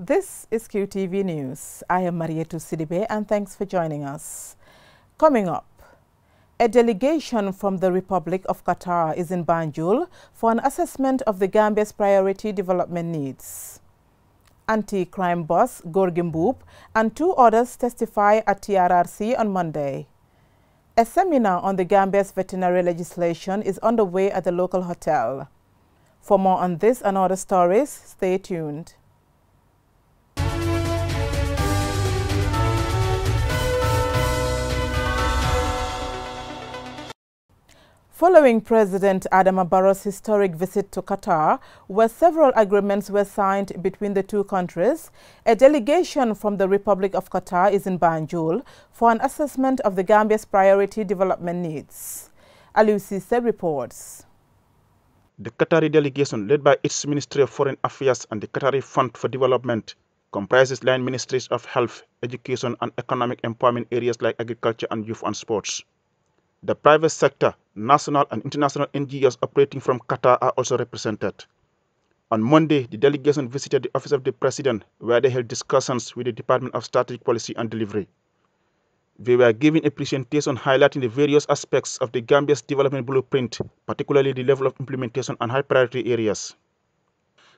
This is QTV News. I am Marietu Sidibe and thanks for joining us. Coming up, a delegation from the Republic of Qatar is in Banjul for an assessment of the Gambia's priority development needs. Anti-crime boss Gorgui Mboup and two others testify at TRRC on Monday. A seminar on the Gambia's veterinary legislation is underway at the local hotel. For more on this and other stories, stay tuned. Following President Adama Barrow's historic visit to Qatar, where several agreements were signed between the two countries, a delegation from the Republic of Qatar is in Banjul for an assessment of the Gambia's priority development needs. Aliou Cissé reports. The Qatari delegation, led by its Ministry of Foreign Affairs and the Qatari Fund for Development, comprises line ministries of health, education and economic empowerment areas like agriculture and youth and sports. The private sector, national and international NGOs operating from Qatar are also represented. On Monday, the delegation visited the Office of the President, where they held discussions with the Department of Strategic Policy and Delivery. They were given a presentation highlighting the various aspects of the Gambia's development blueprint, particularly the level of implementation and high priority areas.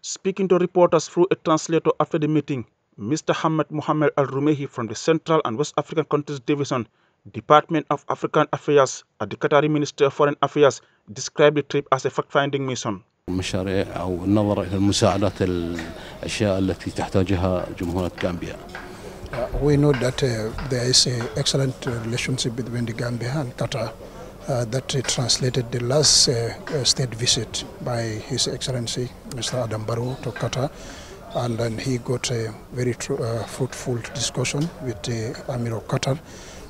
Speaking to reporters through a translator after the meeting, Mr. Hamad Mohamed Al-Rumehi from the Central and West African Countries Division, Department of African Affairs at the Qatari Ministry of Foreign Affairs described the trip as a fact-finding mission. مشاريع أو النظر إلى المساعدات الأشياء التي تحتاجها جمهورية غامبيا. We know that there is an excellent relationship between the Gambia and Qatar that translated the last state visit by His Excellency Mr. Adam Barrow to Qatar, and then he got a very fruitful discussion with the Emir of Qatar.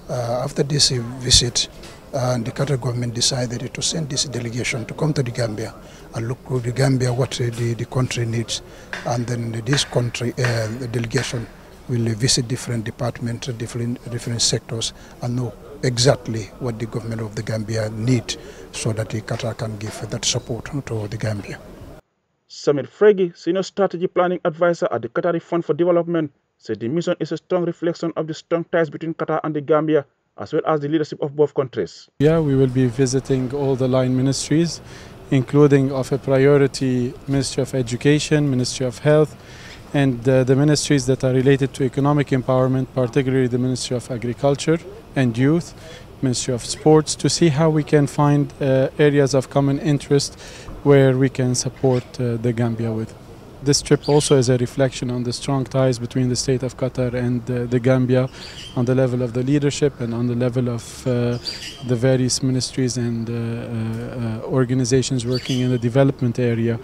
After this visit, the Qatar government decided to send this delegation to come to the Gambia and look to the Gambia what the country needs, and then this country, the delegation will visit different departments, different sectors, and know exactly what the government of the Gambia needs so that the Qatar can give that support to the Gambia. Samir Fregi, Senior Strategy Planning Advisor at the Qatari Fund for Development, said the mission is a strong reflection of the strong ties between Qatar and the Gambia, as well as the leadership of both countries. Yeah, we will be visiting all the line ministries, including of a priority Ministry of Education, Ministry of Health, and the ministries that are related to economic empowerment, particularly the Ministry of Agriculture and Youth, Ministry of Sports, to see how we can find areas of common interest where we can support the Gambia with. This trip also is a reflection on the strong ties between the state of Qatar and the Gambia on the level of the leadership and on the level of the various ministries and organizations working in the development area.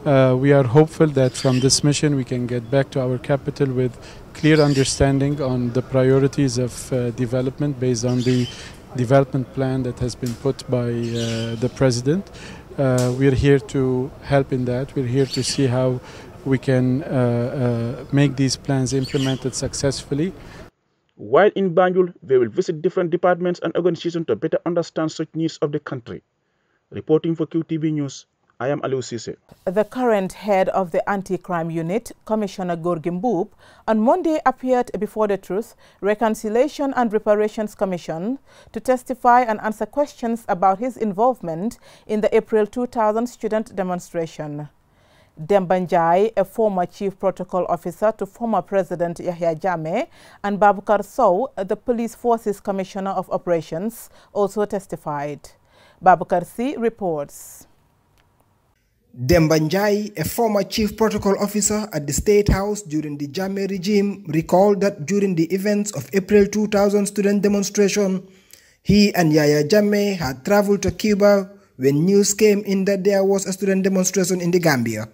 We are hopeful that from this mission we can get back to our capital with clear understanding on the priorities of development based on the development plan that has been put by the President. We're here to help in that. We're here to see how we can make these plans implemented successfully. While in Banjul, they will visit different departments and organizations to better understand such needs of the country. Reporting for QTV News, I am Aliou Cissé. The current head of the anti-crime unit, Commissioner Gorgui Mboup, on Monday appeared before the Truth, Reconciliation and Reparations Commission to testify and answer questions about his involvement in the April 2000 student demonstration. Demba Njie, a former chief protocol officer to former President Yahya Jammeh, and Babukar Sow, the police forces commissioner of operations, also testified. Babukar C. reports. Demba Njie, a former chief protocol officer at the State House during the Jammeh regime, recalled that during the events of April 2000 student demonstration, he and Yahya Jammeh had traveled to Cuba when news came in that there was a student demonstration in the Gambia.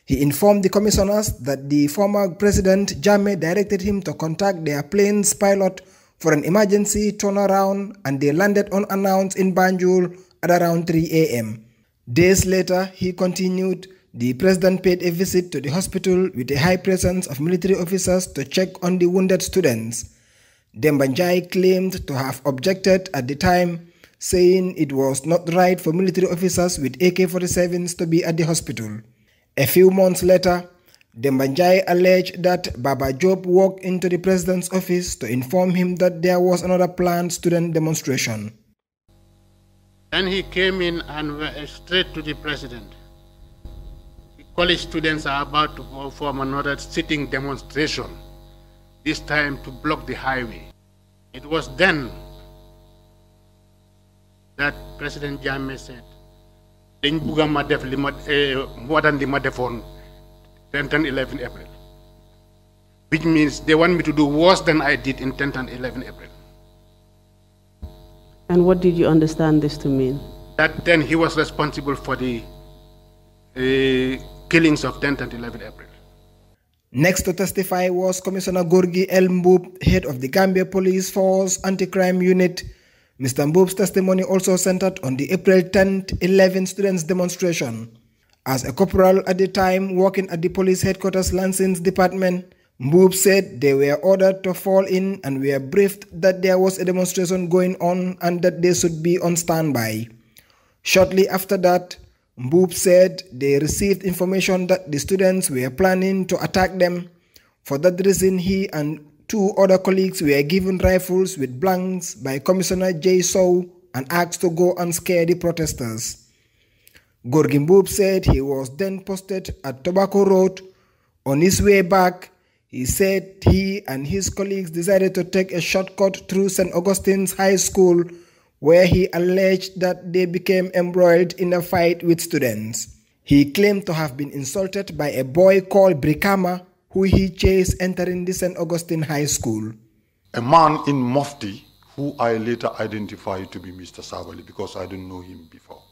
He informed the commissioners that the former President Jammeh directed him to contact their plane's pilot for an emergency turnaround, and they landed unannounced in Banjul at around 3 a.m. Days later, he continued, the president paid a visit to the hospital with a high presence of military officers to check on the wounded students. Demba Njie claimed to have objected at the time, saying it was not right for military officers with AK-47s to be at the hospital. A few months later, Dembanjai alleged that Baba Job walked into the president's office to inform him that there was another planned student demonstration. Then he came in and went straight to the president. The college students are about to form another sitting demonstration, this time to block the highway. It was then that President Jammeh said, dañ bugga ma def li ma more than li ma defoon 10-11 April, which means they want me to do worse than I did in 10 and 11 April. And what did you understand this to mean? That then he was responsible for the killings of 10 and 11 April. Next to testify was Commissioner Gorgui El Mbub, head of the Gambia Police Force Anti-Crime Unit. Mr. Mbub's testimony also centered on the April 10-11 students' demonstration. As a corporal at the time working at the police headquarters Lansing's department, Mbub said they were ordered to fall in and were briefed that there was a demonstration going on and that they should be on standby. Shortly after that, Mbub said they received information that the students were planning to attack them. For that reason, he and two other colleagues were given rifles with blanks by Commissioner J. Sow and asked to go and scare the protesters. Gorgui Mbub said he was then posted at Tobacco Road. On his way back, he said he and his colleagues decided to take a shortcut through St. Augustine's High School, where he alleged that they became embroiled in a fight with students. He claimed to have been insulted by a boy called Brikama, who he chased entering the St. Augustine High School. A man in Mufti, who I later identified to be Mr. Sabali because I didn't know him before.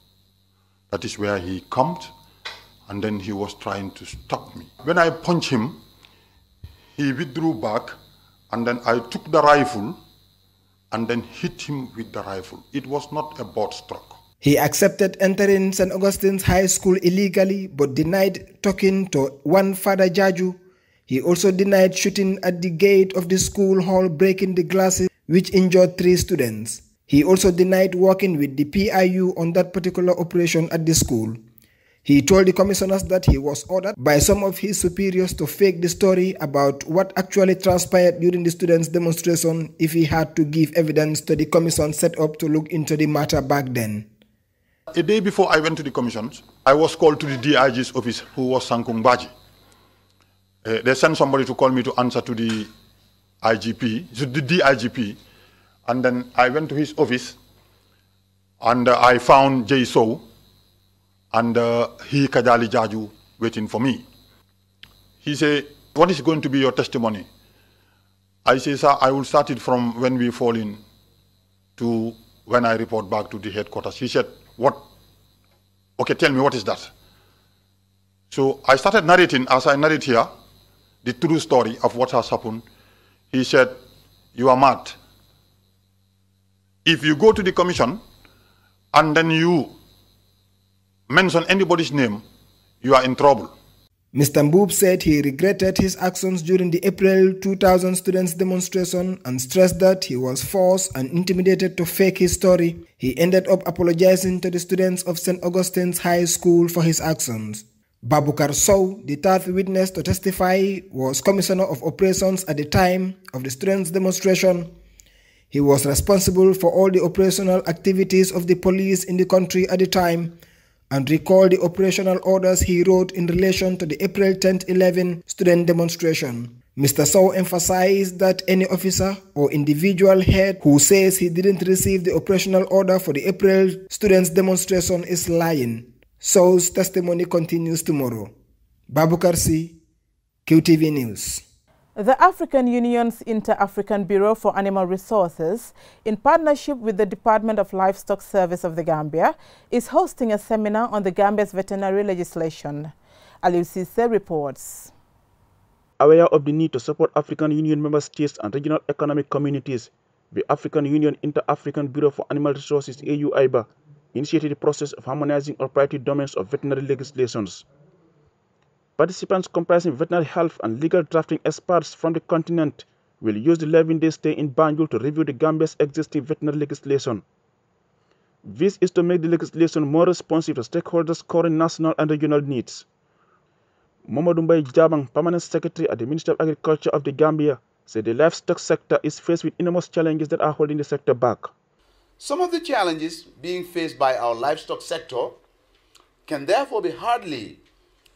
That is where he come, and then he was trying to stop me. When I punched him, he withdrew back, and then I took the rifle and then hit him with the rifle. It was not a board stroke. He accepted entering St. Augustine's High School illegally but denied talking to one Father Jaju. He also denied shooting at the gate of the school hall, breaking the glasses, which injured 3 students. He also denied working with the PIU on that particular operation at the school. He told the commissioners that he was ordered by some of his superiors to fake the story about what actually transpired during the students' demonstration if he had to give evidence to the commission set up to look into the matter back then. A day before I went to the commissions, I was called to the DIG's office, who was Sankung Baji. They sent somebody to call me to answer to the IGP, to the DIGP, and then I went to his office and I found Jay Sow and he Kajali Jaju waiting for me. He said, "What is going to be your testimony?" I say, "Sir, I will start it from when we fall in to when I report back to the headquarters." He said, "What? Okay, tell me, what is that?" So I started narrating, as I narrate here, the true story of what has happened. He said, "You are mad. If you go to the commission and then you mention anybody's name, you are in trouble." Mr. Mbub said he regretted his actions during the April 2000 students' demonstration and stressed that he was forced and intimidated to fake his story. He ended up apologizing to the students of St. Augustine's High School for his actions. Babukar Sow, the third witness to testify, was Commissioner of Operations at the time of the students' demonstration. He was responsible for all the operational activities of the police in the country at the time and recalled the operational orders he wrote in relation to the April 10-11 student demonstration. Mr. Sow emphasized that any officer or individual head who says he didn't receive the operational order for the April students demonstration is lying. Sow's testimony continues tomorrow. Babukar C, QTV News. The African Union's Inter-African Bureau for Animal Resources, in partnership with the Department of Livestock Service of the Gambia, is hosting a seminar on the Gambia's veterinary legislation. Aliou Cisse reports. Aware of the need to support African Union member states and regional economic communities, the African Union Inter-African Bureau for Animal Resources (AU-IBA) initiated the process of harmonizing all priority domains of veterinary legislations. Participants comprising veterinary health and legal drafting experts from the continent will use the 11-day stay in Banjul to review the Gambia's existing veterinary legislation. This is to make the legislation more responsive to stakeholders' current national and regional needs. Mamadou Mbaye Jabang, Permanent Secretary at the Ministry of Agriculture of the Gambia, said the livestock sector is faced with enormous challenges that are holding the sector back. Some of the challenges being faced by our livestock sector can therefore be hardly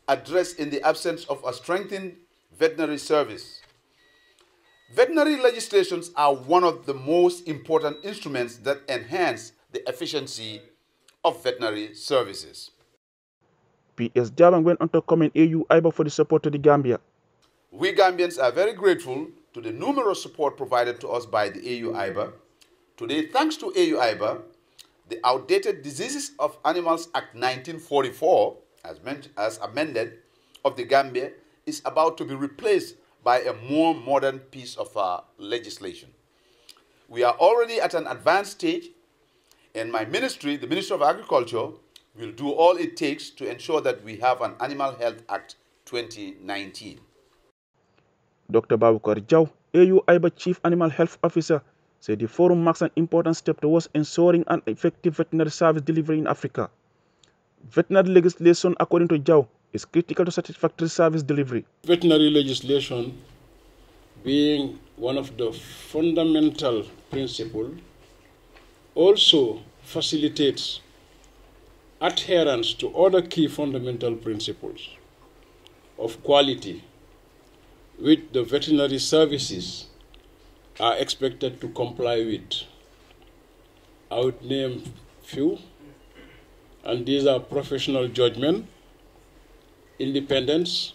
addressed in the absence of a strengthened veterinary service. Veterinary legislations are one of the most important instruments that enhance the efficiency of veterinary services. PS Jabang went on to commend AU IBA for the support to the Gambia. We Gambians are very grateful to the numerous support provided to us by the AU IBA. Today, thanks to AU IBA, the Outdated Diseases of Animals Act 1944, as amended, of the Gambia is about to be replaced by a more modern piece of legislation. We are already at an advanced stage, and my ministry, the Ministry of Agriculture, will do all it takes to ensure that we have an Animal Health Act 2019. Dr. Babukar Jau, AU IBA Chief Animal Health Officer, said the forum marks an important step towards ensuring an effective veterinary service delivery in Africa. Veterinary legislation, according to Jau, is critical to satisfactory service delivery. Veterinary legislation being one of the fundamental principles also facilitates adherence to other key fundamental principles of quality, which the veterinary services are expected to comply with. I would name few, and these are professional judgment, independence,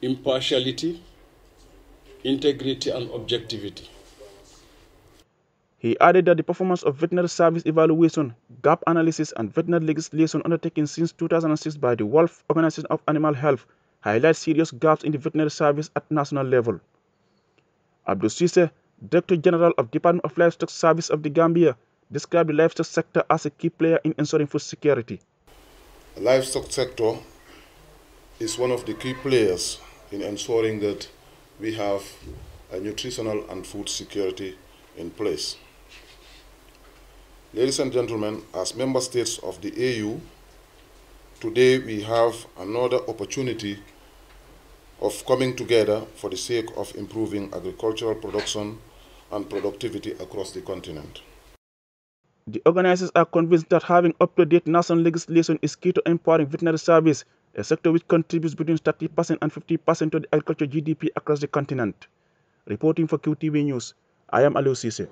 impartiality, integrity, and objectivity. He added that the performance of veterinary service evaluation, gap analysis, and veterinary legislation undertaken since 2006 by the World Organization of Animal Health highlight serious gaps in the veterinary service at national level. Abdul Sise, Director General of Department of Livestock Service of the Gambia, described the livestock sector as a key player in ensuring food security. The livestock sector is one of the key players in ensuring that we have a nutritional and food security in place. Ladies and gentlemen, as member states of the AU, today we have another opportunity of coming together for the sake of improving agricultural production and productivity across the continent. The organizers are convinced that having up-to-date national legislation is key to empowering veterinary service, a sector which contributes between 30% and 50% to the agriculture GDP across the continent. Reporting for QTV News, I am Aliou Cisse.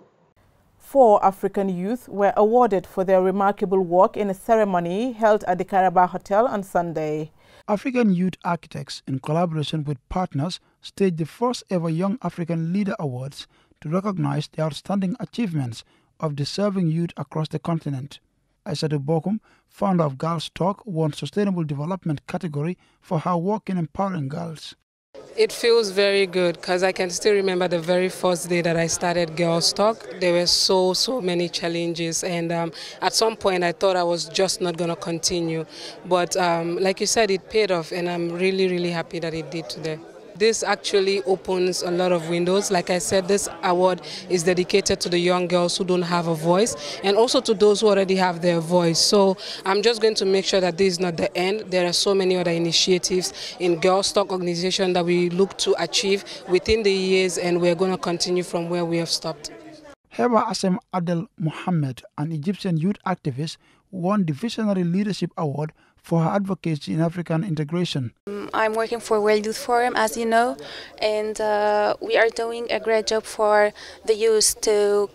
4 African youth were awarded for their remarkable work in a ceremony held at the Caraba Hotel on Sunday. African Youth Architects, in collaboration with partners, staged the first ever Young African Leader Awards to recognize the outstanding achievements of deserving youth across the continent. Aissatou Bokum, founder of Girls Talk, won Sustainable Development category for her work in empowering girls. It feels very good because I can still remember the very first day that I started Girls Talk. There were so many challenges, and at some point I thought I was just not going to continue. But like you said, it paid off, and I'm really happy that it did today. This actually opens a lot of windows. Like I said, this award is dedicated to the young girls who don't have a voice and also to those who already have their voice. So I'm just going to make sure that this is not the end. There are so many other initiatives in Girls Talk organization that we look to achieve within the years, and we're going to continue from where we have stopped. Heba Assem Adel Mohammed, an Egyptian youth activist, won the Visionary Leadership Award for her advocacy in African integration. I'm working for World Youth Forum, as you know, and we are doing a great job for the youth to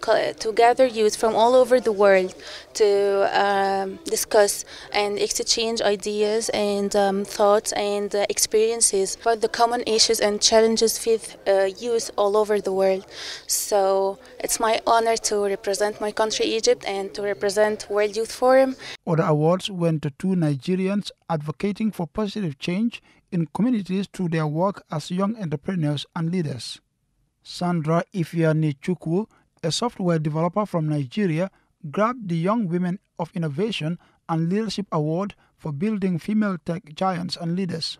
gather youth from all over the world to discuss and exchange ideas and thoughts and experiences about the common issues and challenges with youth all over the world. So it's my honor to represent my country, Egypt, and to represent World Youth Forum. Other awards went to 2 Nigerians advocating for positive change in communities through their work as young entrepreneurs and leaders. Sandra Ifeanyi-Chukwu, a software developer from Nigeria, grabbed the Young Women of Innovation and Leadership Award for building female tech giants and leaders.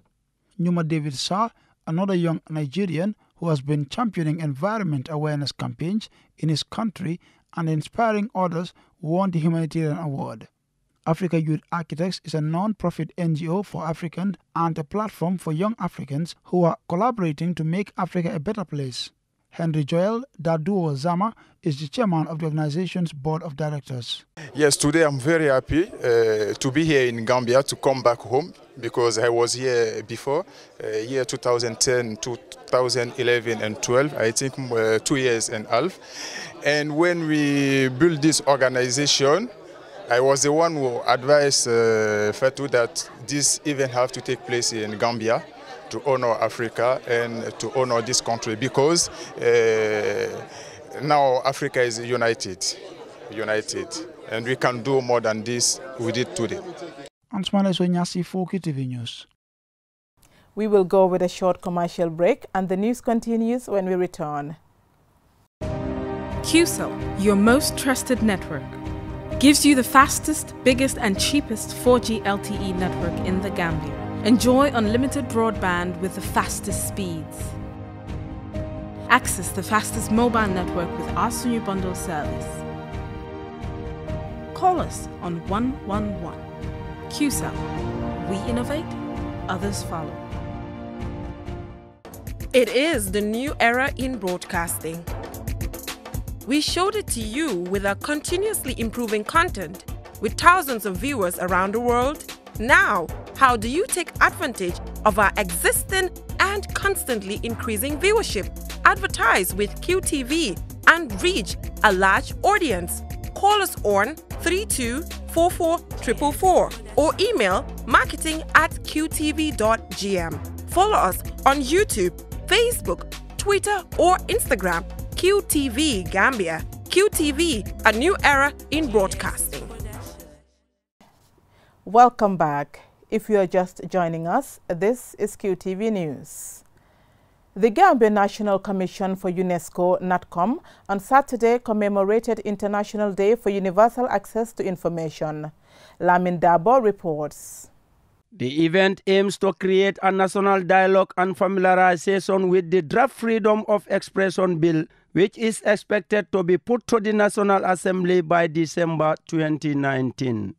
Numa David Sarr, another young Nigerian who has been championing environment awareness campaigns in his country and inspiring others, won the Humanitarian Award. Africa Youth Architects is a non-profit NGO for Africans and a platform for young Africans who are collaborating to make Africa a better place. Henry Joel Daduo Zama is the chairman of the organization's board of directors. Yes, today I'm very happy to be here in Gambia, to come back home, because I was here before, year 2010, 2011 and 12, I think 2 years and a half. And when we built this organization, I was the one who advised Fatou that this event have to take place in Gambia to honor Africa and to honor this country, because now Africa is united, and we can do more than this we did today. For QTV News. We will go with a short commercial break, and the news continues when we return. QCell, your most trusted network, gives you the fastest, biggest and cheapest 4G LTE network in the Gambia. Enjoy unlimited broadband with the fastest speeds. Access the fastest mobile network with our Sunyu Bundle service. Call us on 111. QCell. We innovate, others follow. It is the new era in broadcasting. We showed it to you with our continuously improving content with thousands of viewers around the world. Now, how do you take advantage of our existing and constantly increasing viewership? Advertise with QTV and reach a large audience. Call us on 3244 or email marketing@qtv.gm. Follow us on YouTube, Facebook, Twitter or Instagram. QTV Gambia. QTV, a new era in broadcasting. Welcome back. If you are just joining us, this is QTV News. The Gambia National Commission for UNESCO, NATCOM, on Saturday commemorated International Day for Universal Access to Information. Lamin Dabo reports. The event aims to create a national dialogue and familiarization with the draft Freedom of Expression Bill, which is expected to be put to the National Assembly by December 2019.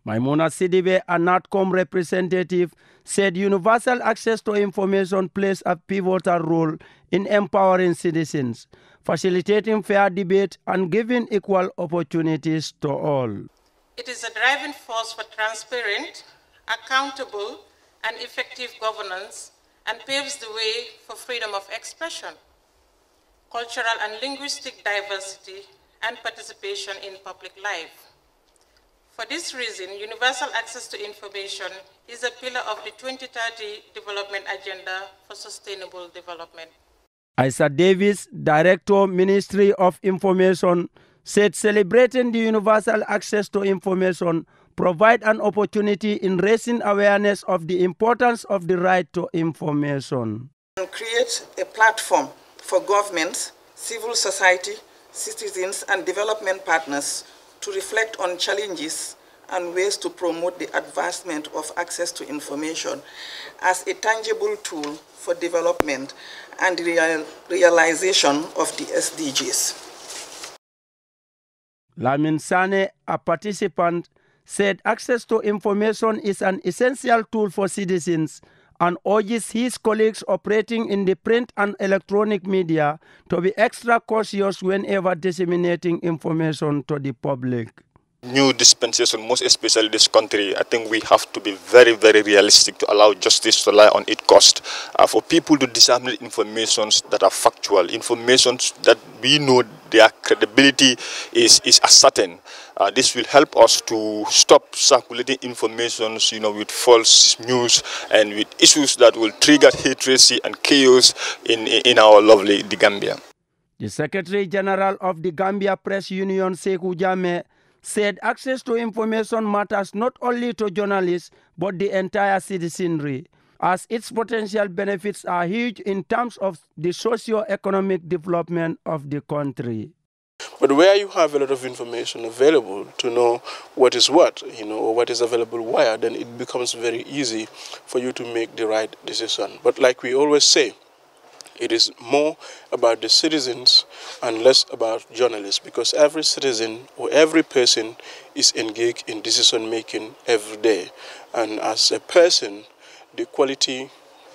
Maimuna Sidibe, a NATCOM representative, said universal access to information plays a pivotal role in empowering citizens, facilitating fair debate and giving equal opportunities to all. It is a driving force for transparent, accountable and effective governance, and paves the way for freedom of expression, cultural and linguistic diversity, and participation in public life. For this reason, universal access to information is a pillar of the 2030 Development Agenda for Sustainable Development. Isa Davis, Director, Ministry of Information, said celebrating the universal access to information provide an opportunity in raising awareness of the importance of the right to information. And create a platform for governments, civil society, citizens and development partners to reflect on challenges and ways to promote the advancement of access to information as a tangible tool for development and the realization of the SDGs. Lamin Sane, a participant, said access to information is an essential tool for citizens and urges his colleagues operating in the print and electronic media to be extra cautious whenever disseminating information to the public. New dispensation, most especially this country, I think we have to be very, very realistic to allow justice to lie on its cost. For people to disseminate information that are factual, information that we know their credibility is ascertained. This will help us to stop circulating information, with false news and with issues that will trigger hatred and chaos in our lovely the Gambia. The Secretary General of the Gambia Press Union, Sekou Jammeh, said access to information matters not only to journalists but the entire citizenry, as its potential benefits are huge in terms of the socio-economic development of the country. But where you have a lot of information available to know what is what, or what is available where, then it becomes very easy for you to make the right decision. But like we always say, It is more about the citizens and less about journalists, because every citizen or every person is engaged in decision making every day. And as a person, the quality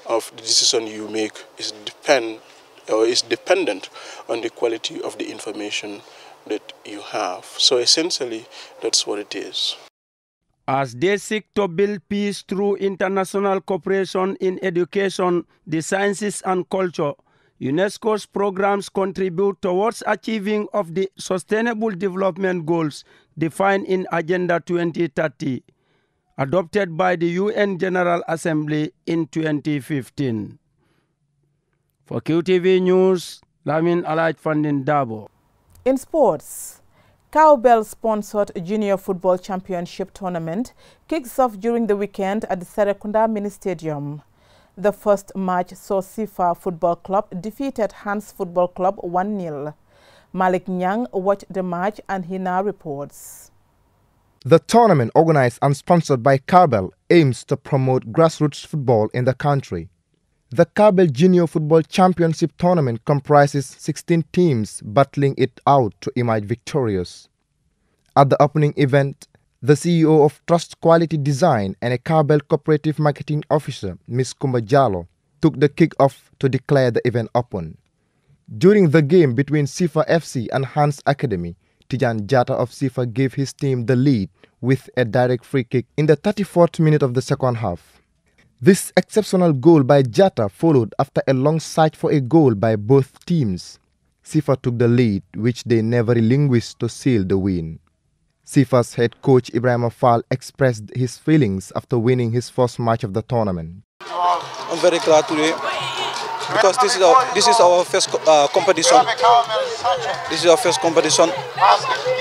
of the decision you make is dependent on the quality of the information that you have. So essentially, that's what it is. As they seek to build peace through international cooperation in education, the sciences and culture, UNESCO's programs contribute towards achieving of the Sustainable Development Goals defined in Agenda 2030, adopted by the UN General Assembly in 2015. For QTV News, Lamin Alaj Fandin Dabo. In sports, Cowbell-sponsored Junior Football Championship Tournament kicks off during the weekend at the Serekunda Mini Stadium. The first match saw Sifa Football Club defeated Hans Football Club 1-0. Malik Nyang watched the match and he now reports. The tournament, organized and sponsored by Cowbell, aims to promote grassroots football in the country. The Cowbell Junior Football Championship Tournament comprises 16 teams battling it out to emerge victorious. At the opening event, the CEO of Trust Quality Design and a Cowbell Cooperative Marketing Officer, Ms. Kumba Jallo, took the kick-off to declare the event open. During the game between Sifa FC and Hans Academy, Tijan Jata of Sifa gave his team the lead with a direct free kick in the 34th minute of the second half. This exceptional goal by Jata followed after a long search for a goal by both teams. Sifa took the lead, which they never relinquished to seal the win. Sifa's head coach Ibrahim Afal expressed his feelings after winning his first match of the tournament. I'm very glad today because this is our first competition. This is our first competition,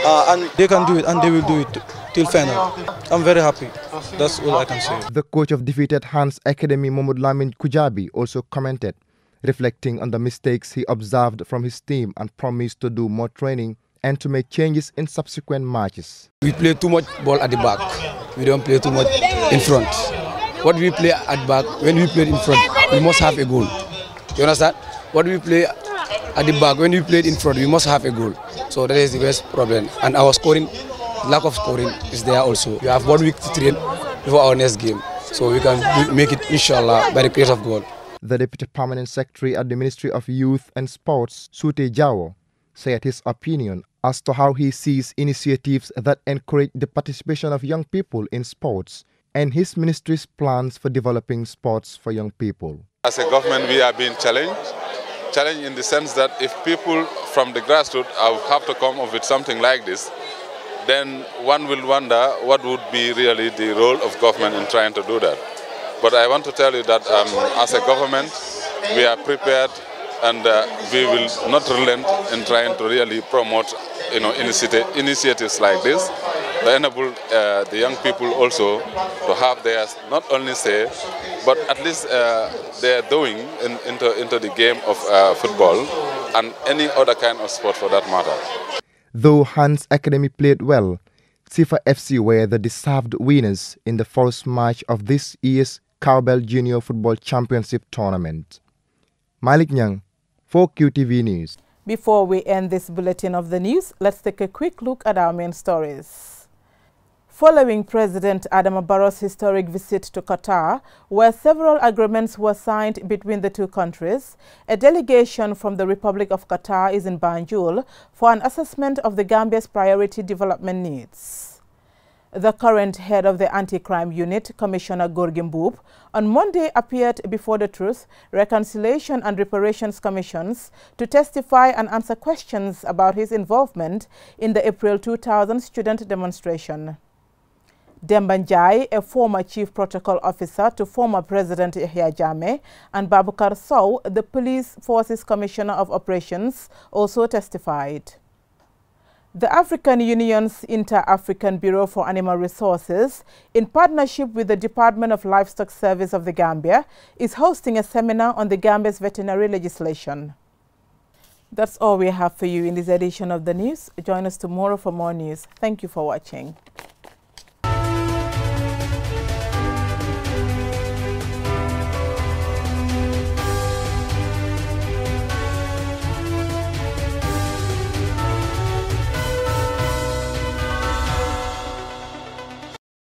and they can do it, and they will do it till final. I'm very happy. That's all I can say. The coach of defeated Hans Academy, Mohamed Lamin Kujabi, also commented, reflecting on the mistakes he observed from his team and promised to do more training and to make changes in subsequent matches. We play too much ball at the back. We don't play too much in front. What we play at back, when we play in front, we must have a goal. You understand? What we play at the back, when we play in front, we must have a goal. So that is the best problem. And our scoring, lack of scoring is there also. We have 1 week to train before our next game. So we can make it, inshallah, by the grace of God. The Deputy Permanent Secretary at the Ministry of Youth and Sports, Sute Jawo, said his opinion as to how he sees initiatives that encourage the participation of young people in sports and his ministry's plans for developing sports for young people. As a government, we are being challenged in the sense that if people from the grassroots have to come up with something like this, then one will wonder what would be really the role of government in trying to do that. But I want to tell you that as a government, we are prepared and we will not relent in trying to really promote initiatives like this, to enable the young people also to have their not only say, but at least they are doing into the game of football and any other kind of sport for that matter. Though Hans Academy played well, Sifa FC were the deserved winners in the first match of this year's Cowbell Junior Football Championship Tournament. Malik Nyang for QTV News. Before we end this bulletin of the news, let's take a quick look at our main stories. Following President Adama Barrow's historic visit to Qatar, where several agreements were signed between the two countries, a delegation from the Republic of Qatar is in Banjul for an assessment of the Gambia's priority development needs. The current head of the Anti-Crime Unit, Commissioner Gorgui Mboup, on Monday appeared before the Truth, Reconciliation and Reparations Commissions to testify and answer questions about his involvement in the April 2000 student demonstration. Demba Njai, a former Chief Protocol Officer to former President Yahya Jammeh, and Babukar Sow, the Police Forces Commissioner of Operations, also testified. The African Union's Inter-African Bureau for Animal Resources, in partnership with the Department of Livestock Service of the Gambia, is hosting a seminar on the Gambia's veterinary legislation. That's all we have for you in this edition of the news. Join us tomorrow for more news. Thank you for watching.